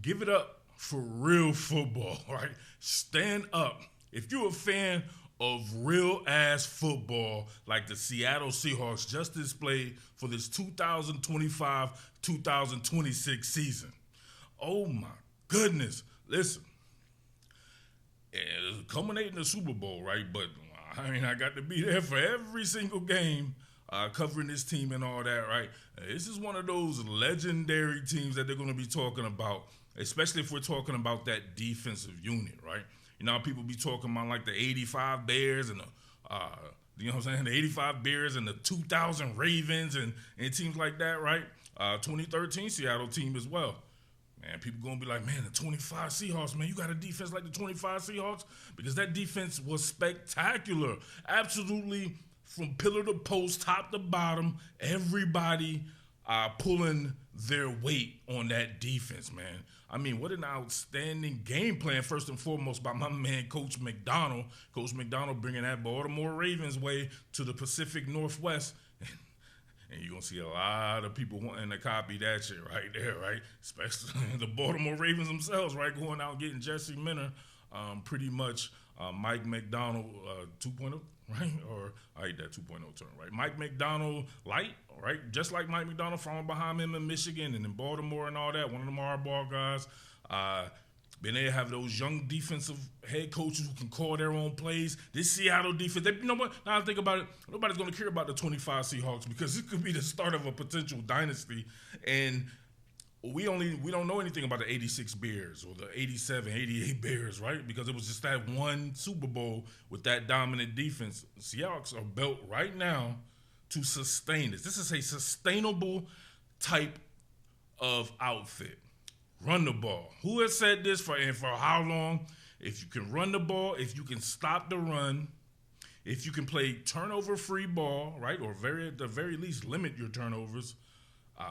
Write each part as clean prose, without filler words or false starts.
Give it up for real football, right? Stand up. If you're a fan of real-ass football like the Seattle Seahawks just displayed for this 2025-2026 season, oh my goodness. Listen, it's culminating the Super Bowl, right? But I mean, I got to be there for every single game, covering this team and all that, right? This is one of those legendary teams that they're going to be talking about, especially if we're talking about that defensive unit, right? You know, people be talking about like the 85 Bears and the, you know what I'm saying, the 85 Bears and the 2000 Ravens and teams like that, right? 2013 Seattle team as well. Man, people going to be like, man, the 25 Seahawks, man, you got a defense like the 25 Seahawks? Because that defense was spectacular. Absolutely, from pillar to post, top to bottom, everybody pulling their weight on that defense, man. I mean, what an outstanding game plan, first and foremost, by my man, Coach Macdonald. Coach Macdonald bringing that Baltimore Ravens way to the Pacific Northwest. And you're going to see a lot of people wanting to copy that shit right there, right? Especially the Baltimore Ravens themselves, right? Going out and getting Jesse Minter, pretty much Mike Macdonald 2.0, right? Or I hate that 2.0 term, right? Mike Macdonald light, right? Just like Mike Macdonald from behind him in Michigan and in Baltimore and all that. One of them hardball guys. Then they have those young defensive head coaches who can call their own plays. This Seattle defense, you know what? Now I think about it, nobody's going to care about the 25 Seahawks because it could be the start of a potential dynasty. And we don't know anything about the 86 Bears or the 87, 88 Bears, right? Because it was just that one Super Bowl with that dominant defense. The Seahawks are built right now to sustain this. This is a sustainable type of outfit. Run the ball. Who has said this for how long? If you can run the ball, if you can stop the run, if you can play turnover-free ball, right, or at the very least limit your turnovers,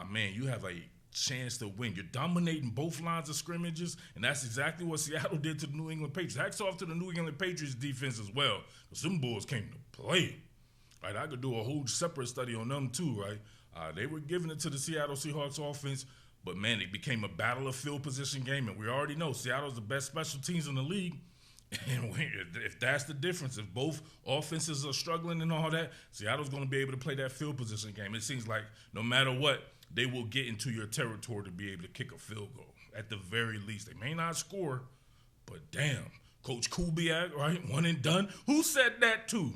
man, you have a chance to win. You're dominating both lines of scrimmages, and that's exactly what Seattle did to the New England Patriots. Hats off to the New England Patriots defense as well, because them boys came to play. Right, I could do a whole separate study on them too, right? They were giving it to the Seattle Seahawks offense, but, man, it became a battle of field position game, and we already know Seattle's the best special teams in the league. And if that's the difference, if both offenses are struggling and all that, Seattle's going to be able to play that field position game. It seems like no matter what, they will get into your territory to be able to kick a field goal. At the very least, they may not score, but damn, Coach Kubiak, right, one and done. Who said that too?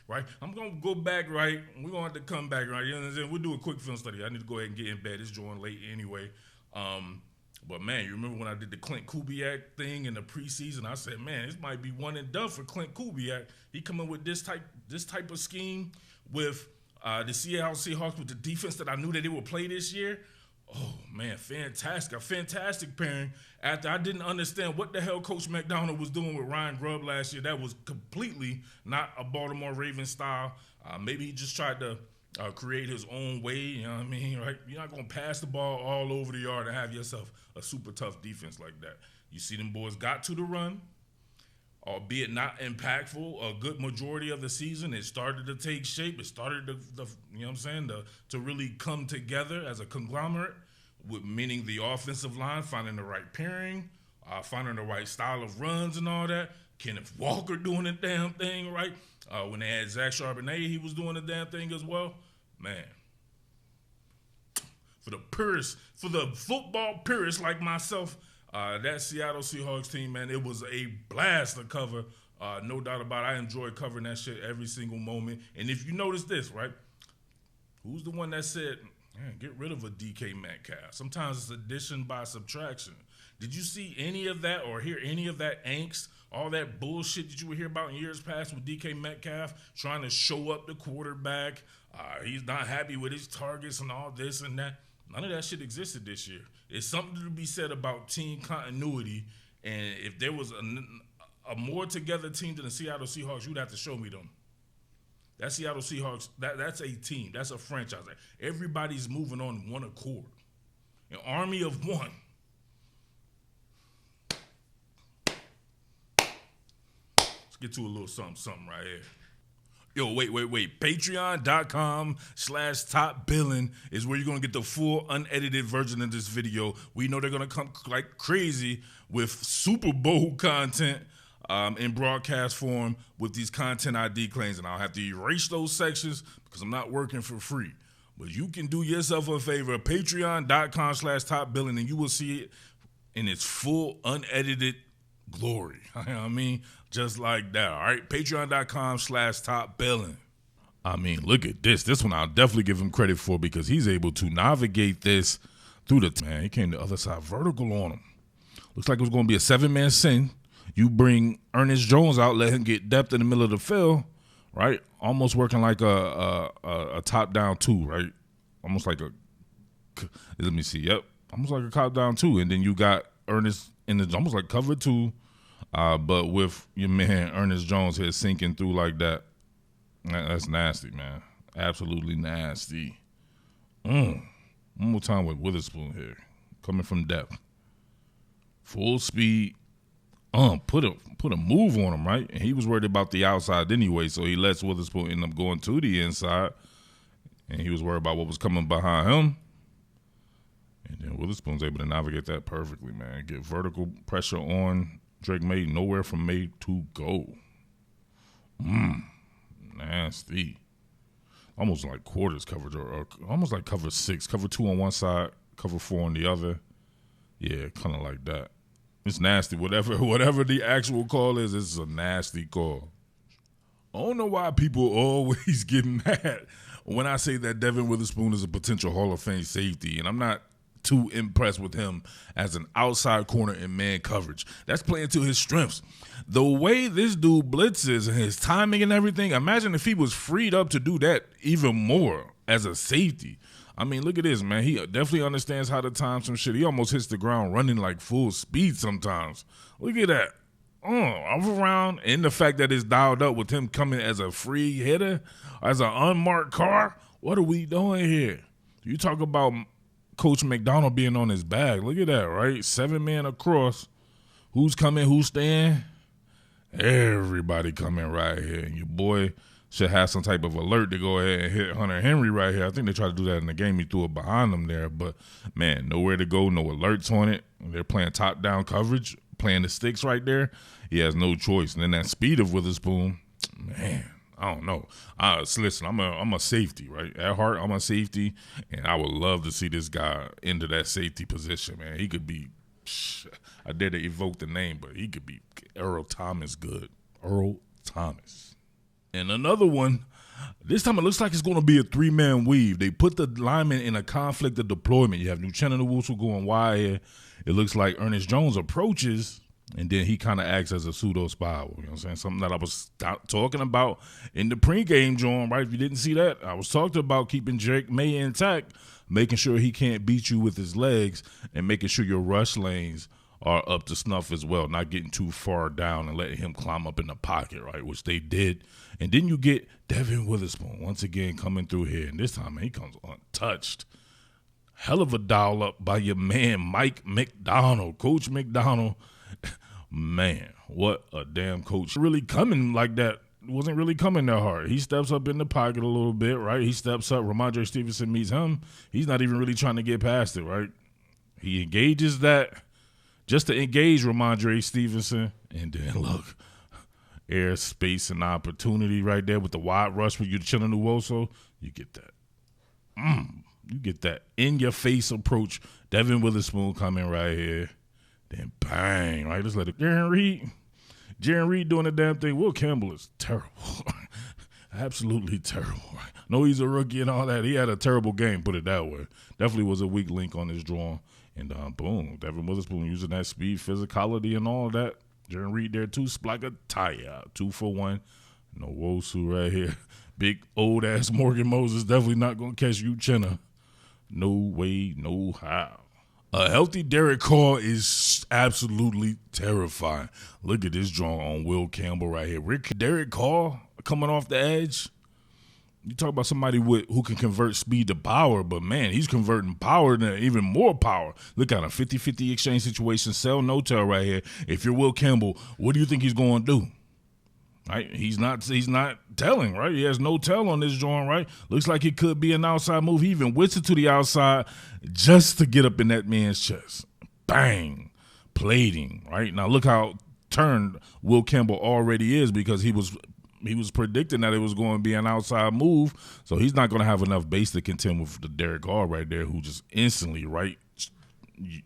Right, I'm going to go back, right? We're going to have to come back, right? You know what I'm saying? We'll do a quick film study. I need to go ahead and get in bed. It's drawing late anyway. But, man, you remember when I did the Clint Kubiak thing in the preseason? I said, man, this might be one and done for Clint Kubiak. He coming with this type of scheme with the Seattle Seahawks with the defense that I knew that they would play this year. Oh, man, fantastic. A fantastic pairing. After I didn't understand what the hell Coach Macdonald was doing with Ryan Grubb last year. That was completely not a Baltimore Ravens style. Maybe he just tried to create his own way, you know what I mean, right? You're not going to pass the ball all over the yard and have yourself a super tough defense like that. You see them boys got to the run, albeit not impactful, a good majority of the season. It started to take shape. It started to you know what I'm saying, to really come together as a conglomerate, with meaning the offensive line finding the right pairing, finding the right style of runs and all that. Kenneth Walker doing the damn thing, right? When they had Zach Charbonnet, he was doing the damn thing as well. Man, for the purists, for the football purists like myself, that Seattle Seahawks team, man, it was a blast to cover. No doubt about it. I enjoyed covering that shit every single moment. And if you notice this, right, who's the one that said, man, get rid of a DK Metcalf? Sometimes it's addition by subtraction. Did you see any of that or hear any of that angst, all that bullshit that you would hear about in years past with DK Metcalf trying to show up the quarterback? He's not happy with his targets and all this and that. None of that shit existed this year. It's something to be said about team continuity, and if there was a more together team than the Seattle Seahawks, you'd have to show me them. That Seattle Seahawks, that's a team. That's a franchise. Everybody's moving on one accord. An army of one. Let's get to a little something right here. Yo, wait. Patreon.com/topbillin is where you're going to get the full unedited version of this video. We know they're going to come like crazy with Super Bowl content in broadcast form with these content ID claims. And I'll have to erase those sections because I'm not working for free. But you can do yourself a favor, patreon.com/topbillin, and you will see it in its full unedited glory. You know what I mean? Just like that, all right? Patreon.com/topbillin. I mean, look at this. This one I'll definitely give him credit for because he's able to navigate this through the man. He came the other side vertical on him. Looks like it was going to be a 7-man sin. You bring Ernest Jones out, let him get depth in the middle of the field, right? Almost working like a top-down 2, right? Almost like let me see, yep. Almost like a top-down 2. And then you got Ernest in the almost like cover 2, but with your man Ernest Jones here sinking through like that. That's nasty, man. Absolutely nasty. One more time with Witherspoon here. Coming from depth. Full speed. Put a move on him, right? And he was worried about the outside anyway, so he lets Witherspoon end up going to the inside. And he was worried about what was coming behind him. And then Witherspoon's able to navigate that perfectly, man. Get vertical pressure on Drake May. Nowhere from May to go. Nasty. Almost like quarters coverage or almost like cover 6. Cover 2 on one side, cover 4 on the other. Yeah, kind of like that. It's nasty. Whatever the actual call is, it's a nasty call. I don't know why people always get mad when I say that Devin Witherspoon is a potential Hall of Fame safety, and I'm not too impressed with him as an outside corner in man coverage. That's playing to his strengths. The way this dude blitzes and his timing and everything, imagine if he was freed up to do that even more as a safety. I mean, look at this, man. He definitely understands how to time some shit. He almost hits the ground running like full speed sometimes. Look at that. Off around, and the fact that it's dialed up with him coming as a free hitter, as an unmarked car. What are we doing here? You talk about Coach Macdonald being on his bag. Look at that, right? 7 men across. Who's coming? Who's staying? Everybody coming right here. And your boy should have some type of alert to go ahead and hit Hunter Henry right here. I think they tried to do that in the game. He threw it behind him there. But, man, nowhere to go, no alerts on it. They're playing top-down coverage, playing the sticks right there. He has no choice. And then that speed of Witherspoon, man, I don't know. Listen, I'm a safety, right? At heart, I'm a safety, and I would love to see this guy into that safety position, man. He could be, I dare to evoke the name, but he could be Earl Thomas good. Earl Thomas. And another one, this time it looks like it's going to be a 3-man weave. They put the lineman in a conflict of deployment. You have Uchenna Nwosu going wide here. It looks like Ernest Jones approaches, and then he kind of acts as a pseudo spy. You know what I'm saying? Something that I was talking about in the pregame, John, right? If you didn't see that, I was talking about keeping Drake May intact, making sure he can't beat you with his legs, and making sure your rush lanes are up to snuff as well, not getting too far down and letting him climb up in the pocket, right, which they did. And then you get Devin Witherspoon once again coming through here, and this time, man, he comes untouched. Hell of a dial up by your man Mike Macdonald, Coach Macdonald. Man, what a damn coach. Really coming like that. Wasn't really coming that hard. He steps up in the pocket a little bit, right? He steps up. Ramondre Stevenson meets him. He's not even really trying to get past it, right? He engages that just to engage Ramondre Stevenson. And then, look, air, space, and opportunity right there with the wide rush with Uchenna Nwosu. You get that. You get that in-your-face approach. Devin Witherspoon coming right here. Then bang, right? Just let it. Jaron Reed doing the damn thing. Will Campbell is terrible. Absolutely terrible. Right? No, he's a rookie and all that. He had a terrible game, put it that way. Definitely was a weak link on his drawing. And boom, Devin Witherspoon using that speed, physicality, and all that. Jaron Reed there too. Splaka tire. 2 for 1. No Wosu right here. Big old ass Morgan Moses definitely not gonna catch Uchenna. No way, no how. A healthy Derek Carr is absolutely terrifying. Look at this draw on Will Campbell right here. Derek Carr coming off the edge. You talk about somebody who can convert speed to power, but, man, he's converting power to even more power. Look at a 50-50 exchange situation. Sell no tell right here. If you're Will Campbell, what do you think he's going to do? Right, he's not telling, right? He has no tell on this joint, right? Looks like it could be an outside move. He even whistled to the outside just to get up in that man's chest. Bang, plating, right? Now look how turned Will Campbell already is, because he was predicting that it was going to be an outside move, so he's not going to have enough base to contend with the Derek Carr right there, who just instantly, right,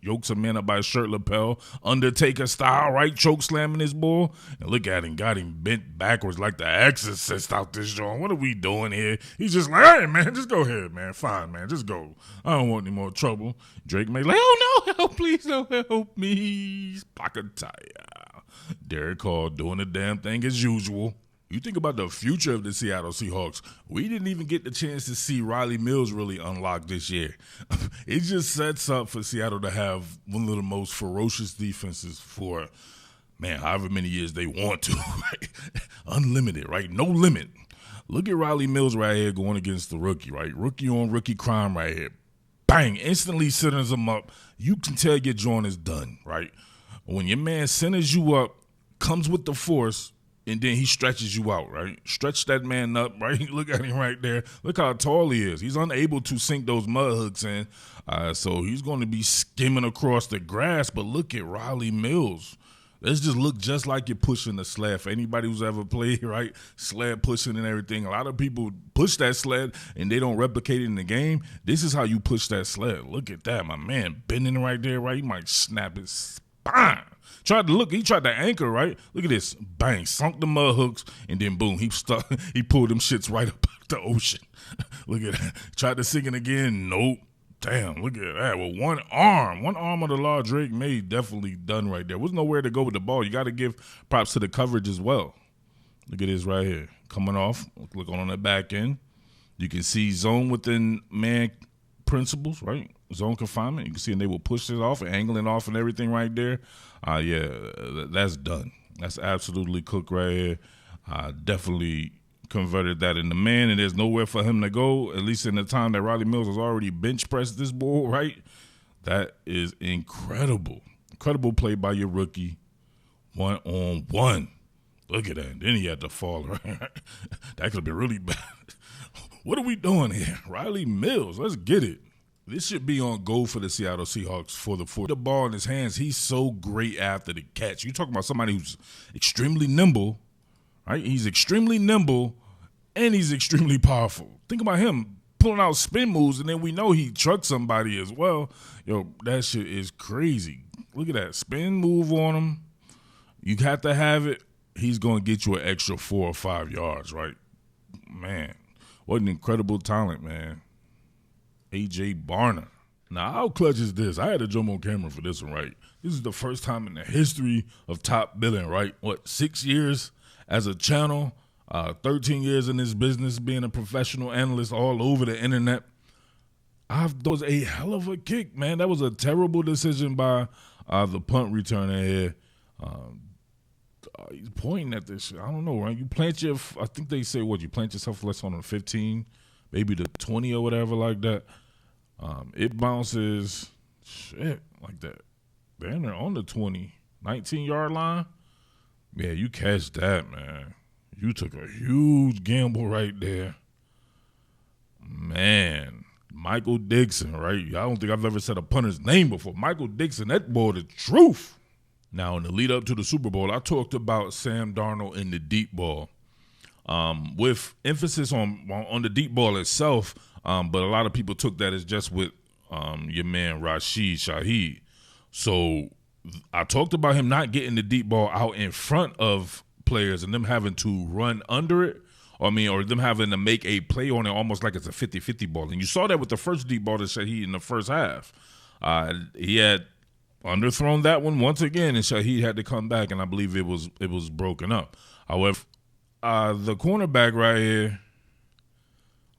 yokes a man up by his shirt lapel, Undertaker style, right, choke slamming his ball, and look at him, got him bent backwards like the Exorcist out this joint. What are we doing here? He's just like, hey, man, just go ahead, man. Fine, man, just go. I don't want any more trouble. Drake May like, oh, no, help, please don't help me. Pakataya. Derek Carr doing the damn thing as usual. You think about the future of the Seattle Seahawks, we didn't even get the chance to see Riley Mills really unlock this year. It just sets up for Seattle to have one of the most ferocious defenses for, man, however many years they want to. Right? Unlimited, right? No limit. Look at Riley Mills right here going against the rookie, right? Rookie on rookie crime right here. Bang, instantly centers him up. You can tell your joint is done, right? When your man centers you up, comes with the force, and then he stretches you out, right? Stretch that man up, right? Look at him right there. Look how tall he is. He's unable to sink those mud hooks in, so he's going to be skimming across the grass. But look at Riley Mills. Let's just look just like you're pushing the sled. For anybody who's ever played, right, sled pushing and everything, a lot of people push that sled and they don't replicate it in the game. This is how you push that sled. Look at that, my man, bending right there, right? He might snap his spine. He tried to anchor, right? Look at this. Bang, sunk the mud hooks, and then boom, he pulled them shits right up out the ocean. Look at that. Tried to sink it again. Nope. Damn, look at that. With one arm of the law, Drake May definitely done right there. Was nowhere to go with the ball. You got to give props to the coverage as well. Look at this right here. Coming off. Look on the back end. You can see zone within man principles, right? Zone confinement. You can see, and they will push it off and angle it off and everything right there. Yeah, that's done. That's absolutely cooked right here. Definitely converted that into man, and there's nowhere for him to go, at least in the time that Riley Mills has already bench pressed this ball, right? That is incredible. Incredible play by your rookie. 1-on-1. Look at that. Then he had to fall, right? That could have been really bad. What are we doing here? Riley Mills, let's get it. This should be on goal for the Seattle Seahawks for the ball in his hands. He's so great after the catch. You talking about somebody who's extremely nimble, right? He's extremely nimble, and he's extremely powerful. Think about him pulling out spin moves, and then we know he trucks somebody as well. Yo, that shit is crazy. Look at that. Spin move on him. You have to have it. He's going to get you an extra 4 or 5 yards, right? Man, what an incredible talent, man. A.J. Barner. Now, how clutch is this? I had to jump on camera for this one, right? This is the first time in the history of Top Billin, right? 6 years as a channel, 13 years in this business, being a professional analyst all over the internet. That was a hell of a kick, man. That was a terrible decision by the punt returner here. He's pointing at this shit. I don't know, right? You plant I think they say, you plant yourself less on the 15, maybe the 20 or whatever like that. It bounces, like that. Damn, they're on the 20, 19-yard line. Yeah, you catch that, man. You took a huge gamble right there. Man, Michael Dixon, right? I don't think I've ever said a punter's name before. Michael Dixon, that boy, the truth. Now, in the lead up to the Super Bowl, I talked about Sam Darnold in the deep ball, with emphasis on the deep ball itself, but a lot of people took that as just with your man Rashid Shaheed. So I talked about him not getting the deep ball out in front of players and them having to run under it, or them having to make a play on it almost like it's a 50-50 ball. And you saw that with the first deep ball to Shaheed in the first half. He had underthrown that one once again, and Shaheed had to come back, and I believe it was broken up. However, the cornerback right here,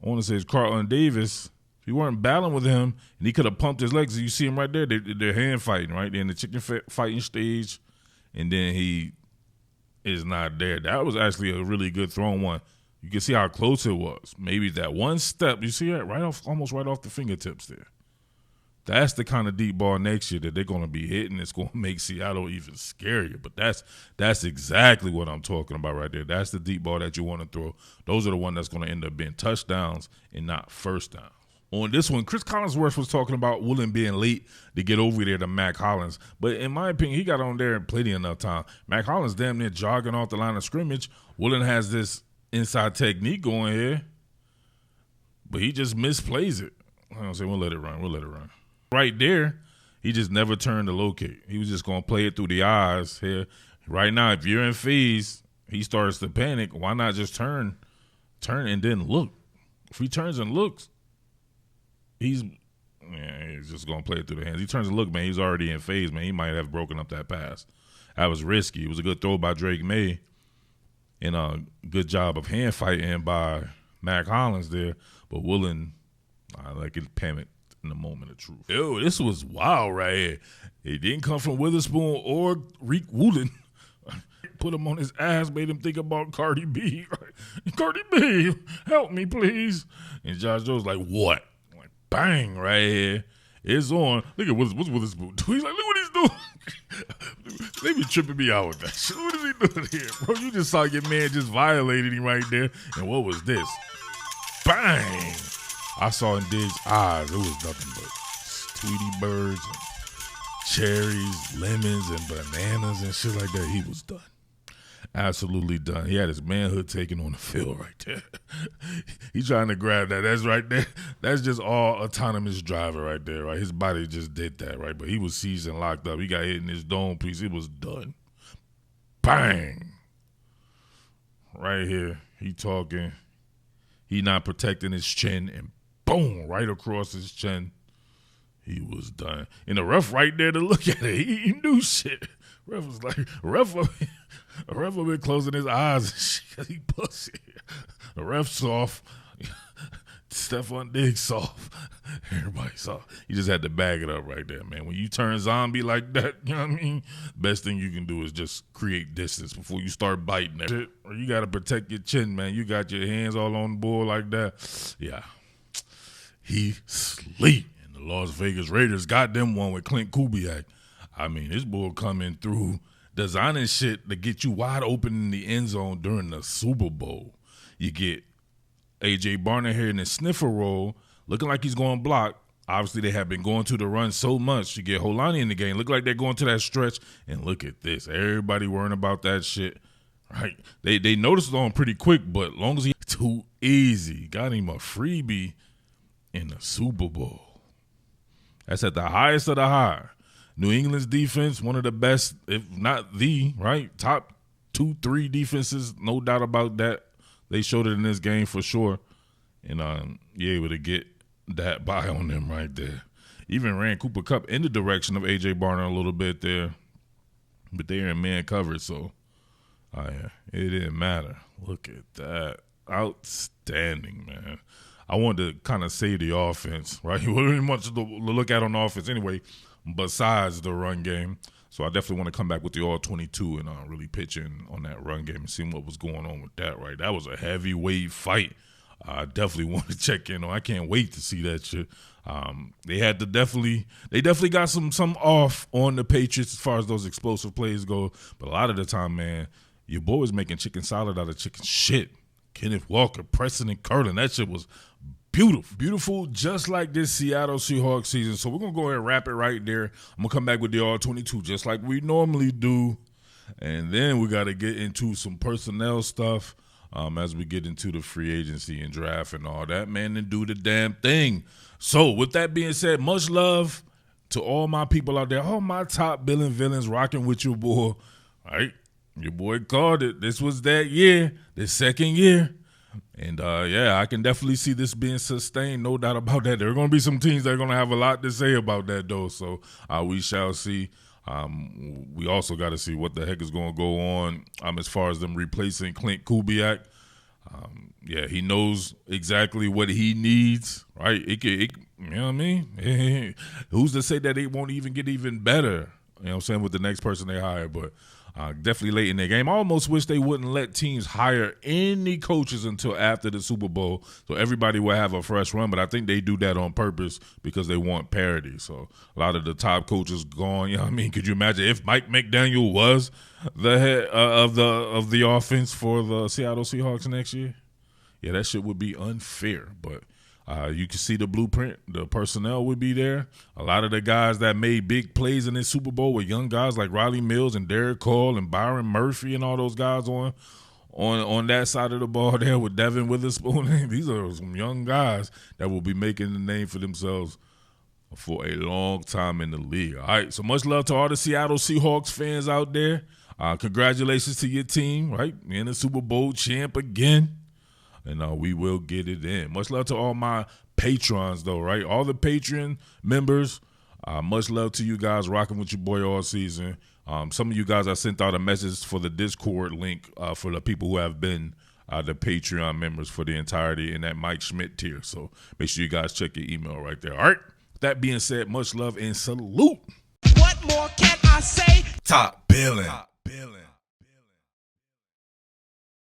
I want to say it's Carlton Davis. If you weren't battling with him, and he could have pumped his legs, you see him right there. They're hand fighting, right? They're in the chicken fighting stage, and then he is not there. That was actually a really good thrown one. You can see how close it was. Maybe that one step. You see that almost right off the fingertips there. That's the kind of deep ball next year that they're going to be hitting. It's going to make Seattle even scarier. But that's exactly what I'm talking about right there. That's the deep ball that you want to throw. Those are the ones that's going to end up being touchdowns and not first downs. On this one, Chris Collinsworth was talking about Woolen being late to get over there to Mac Hollins. But in my opinion, he got on there and plenty enough time. Mac Hollins damn near jogging off the line of scrimmage. Woolen has this inside technique going here, but he just misplays it. I don't say we'll let it run. Right there, he just never turned to locate. He was just going to play it through the eyes here. Right now, if you're in phase, he starts to panic. Why not just turn and then look? If he turns and looks, he's just going to play it through the hands. He turns and look, man, he's already in phase, man. He might have broken up that pass. That was risky. It was a good throw by Drake May and a good job of hand fighting by Mac Hollins there. But Woolen, like it panicked in the moment of truth. Yo, this was wild right here. It didn't come from Witherspoon or Reek Woolen. Put him on his ass, made him think about Cardi B. Cardi B, help me, please. And Josh Jones like, what? Like, bang, right here. It's on. Look at what's Witherspoon doing. He's like, look what he's doing. They be tripping me out with that shit. What is he doing here, bro? You just saw your man just violated him right there. And what was this? Bang! I saw in Diggs' eyes, it was nothing but Tweety birds and cherries, lemons, and bananas and shit like that. He was done. Absolutely done. He had his manhood taken on the field right there. He trying to grab that. That's right there. That's just all autonomous driver right there, right? His body just did that, right? But he was seized and locked up. He got hit in his dome piece. It was done. Bang! Right here. He talking. He not protecting his chin, and boom, right across his chin. He was done. And the ref right there to look at it. He knew shit. Ref was like, ref been closing his eyes and shit because he pussy. The ref soft. Stephon Diggs soft. Everybody soft. You just had to bag it up right there, man. When you turn zombie like that, you know what I mean? Best thing you can do is just create distance before you start biting that shit. Or you got to protect your chin, man. You got your hands all on the board like that. Yeah. He sleep. And the Las Vegas Raiders got them one with Clint Kubiak. I mean, this boy coming through designing shit to get you wide open in the end zone during the Super Bowl. You get A.J. Barner here in the sniffer roll, looking like he's going to block. Obviously, they have been going to the run so much. You get Holani in the game. Look like they're going to that stretch. And look at this. Everybody worrying about that shit. Right? They noticed it on pretty quick, but long as he too easy. Got him a freebie in the Super Bowl. That's at the highest of the high. New England's defense, one of the best, if not the, right? Top 2-3 defenses, no doubt about that. They showed it in this game for sure. And you're able to get that by on them right there. Even ran Cooper Kupp in the direction of A.J. Barner a little bit there. But they're in man coverage, so it didn't matter. Look at that. Outstanding, man. I wanted to kind of say the offense, right? There wasn't much to look at on offense anyway, besides the run game. So I definitely want to come back with the all-22 and really pitch in on that run game and see what was going on with that, right? That was a heavyweight fight. I definitely want to check in on. I can't wait to see that shit. They definitely got some off on the Patriots as far as those explosive plays go. But a lot of the time, man, your boy was making chicken salad out of chicken shit. Kenneth Walker, pressing and curling. That shit was beautiful. Beautiful, just like this Seattle Seahawks season. So we're going to go ahead and wrap it right there. I'm going to come back with the all-22 just like we normally do. And then we got to get into some personnel stuff as we get into the free agency and draft and all that, man, and do the damn thing. So with that being said, much love to all my people out there, all my top Billin villains rocking with your boy, all right? Your boy called it. This was that year, the second year. And, yeah, I can definitely see this being sustained, no doubt about that. There are going to be some teams that are going to have a lot to say about that, though. So we shall see. We also got to see what the heck is going to go on as far as them replacing Clint Kubiak. Yeah, he knows exactly what he needs, right? You know what I mean? Who's to say that it won't even get even better, you know what I'm saying, with the next person they hire? But Definitely late in their game. I almost wish they wouldn't let teams hire any coaches until after the Super Bowl so everybody will have a fresh run, but I think they do that on purpose because they want parity. So a lot of the top coaches gone. You know what I mean? Could you imagine if Mike Macdonald was the head of the offense for the Seattle Seahawks next year? Yeah, that shit would be unfair, but you can see the blueprint. The personnel would be there. A lot of the guys that made big plays in this Super Bowl were young guys like Riley Mills and Derek Cole and Byron Murphy and all those guys on that side of the ball there with Devin Witherspoon. These are some young guys that will be making the name for themselves for a long time in the league. All right, so much love to all the Seattle Seahawks fans out there. Congratulations to your team, right? Being a Super Bowl champ again. And we will get it in. Much love to all my patrons, though, right? All the Patreon members, much love to you guys rocking with your boy all season. Some of you guys, I sent out a message for the Discord link for the people who have been the Patreon members for the entirety in that Mike Schmidt tier. So make sure you guys check your email right there. All right? With that being said, much love and salute. What more can I say? Top Billin.